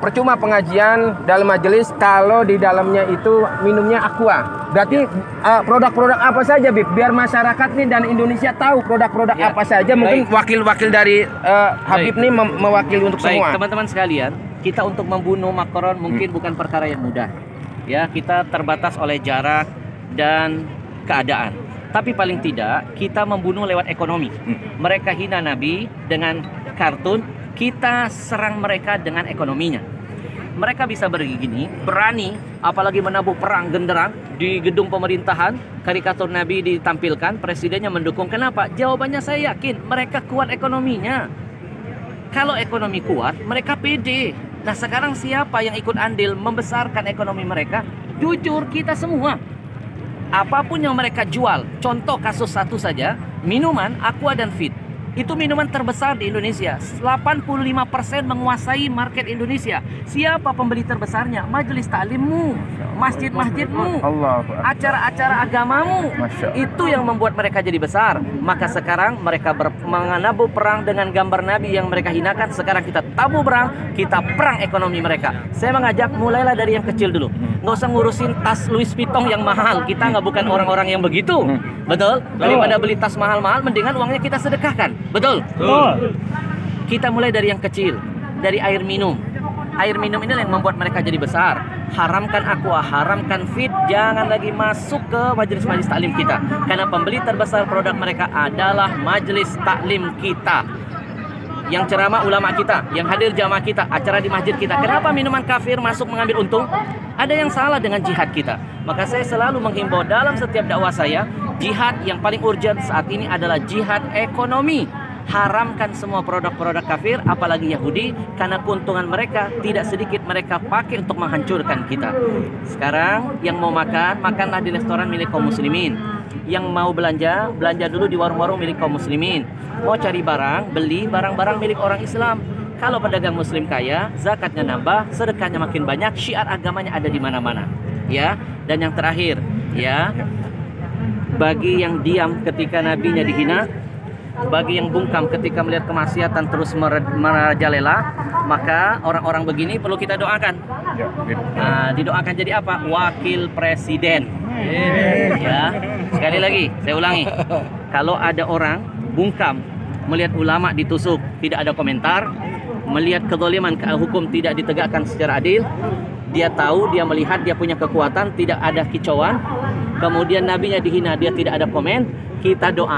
Percuma pengajian dalam majelis kalau di dalamnya itu minumnya aqua. Berarti produk-produk apa saja, Bib? Biar masyarakat nih dan Indonesia tahu produk-produk apa saja. Mungkin wakil-wakil dari Habib nih mewakili untuk semua. Baik, teman-teman sekalian, kita untuk membunuh Macron mungkin bukan perkara yang mudah. Ya, kita terbatas oleh jarak dan keadaan. Tapi paling tidak kita membunuh lewat ekonomi. Mereka hina Nabi dengan kartun, kita serang mereka dengan ekonominya. Mereka bisa begini, berani, apalagi menabuh perang genderang di gedung pemerintahan, karikatur Nabi ditampilkan, presidennya mendukung. Kenapa? Jawabannya saya yakin mereka kuat ekonominya. Kalau ekonomi kuat, mereka pede. Nah, sekarang siapa yang ikut andil membesarkan ekonomi mereka? Jujur, kita semua. Apapun yang mereka jual, contoh kasus satu saja, minuman Aqua dan Fit. Itu minuman terbesar di Indonesia. 85% menguasai market Indonesia. Siapa pembeli terbesarnya? Majelis taklimmu, masjid-masjidmu, acara-acara agamamu. Itu yang membuat mereka jadi besar. Maka sekarang mereka menabuh perang dengan gambar Nabi yang mereka hinakan. Sekarang kita tabuh perang, kita perang ekonomi mereka. Saya mengajak mulailah dari yang kecil dulu. Nggak usah ngurusin tas Louis Vuitton yang mahal. Kita nggak bukan orang-orang yang begitu. Betul? Daripada beli tas mahal-mahal, mendingan uangnya kita sedekahkan. Betul? Kita mulai dari yang kecil, dari air minum. Air minum ini yang membuat mereka jadi besar. Haramkan aqua, haramkan Fit, jangan lagi masuk ke majelis-majelis taklim kita. Karena pembeli terbesar produk mereka adalah majelis taklim kita. Yang ceramah ulama kita, yang hadir jamaah kita, acara di masjid kita. Kenapa minuman kafir masuk mengambil untung? Ada yang salah dengan jihad kita. Maka saya selalu menghimbau dalam setiap dakwah saya, jihad yang paling urgent saat ini adalah jihad ekonomi. Haramkan semua produk-produk kafir, apalagi Yahudi, karena keuntungan mereka tidak sedikit mereka pakai untuk menghancurkan kita. Sekarang yang mau makan, makanlah di restoran milik kaum muslimin. Yang mau belanja, belanja dulu di warung-warung milik kaum muslimin. Mau cari barang, beli barang-barang milik orang Islam. Kalau pedagang muslim kaya, zakatnya nambah, sedekahnya makin banyak, syiar agamanya ada di mana-mana. Ya, dan yang terakhir, ya, bagi yang diam ketika nabinya dihina, bagi yang bungkam ketika melihat kemaksiatan terus merajalela, maka orang-orang begini perlu kita doakan. Nah, didoakan jadi apa? Wakil presiden. Ya, sekali lagi saya ulangi, kalau ada orang bungkam melihat ulama ditusuk tidak ada komentar, melihat kezaliman hukum tidak ditegakkan secara adil, dia tahu, dia melihat, dia punya kekuatan, tidak ada kicauan, kemudian nabinya dihina, dia tidak ada komen, kita doa.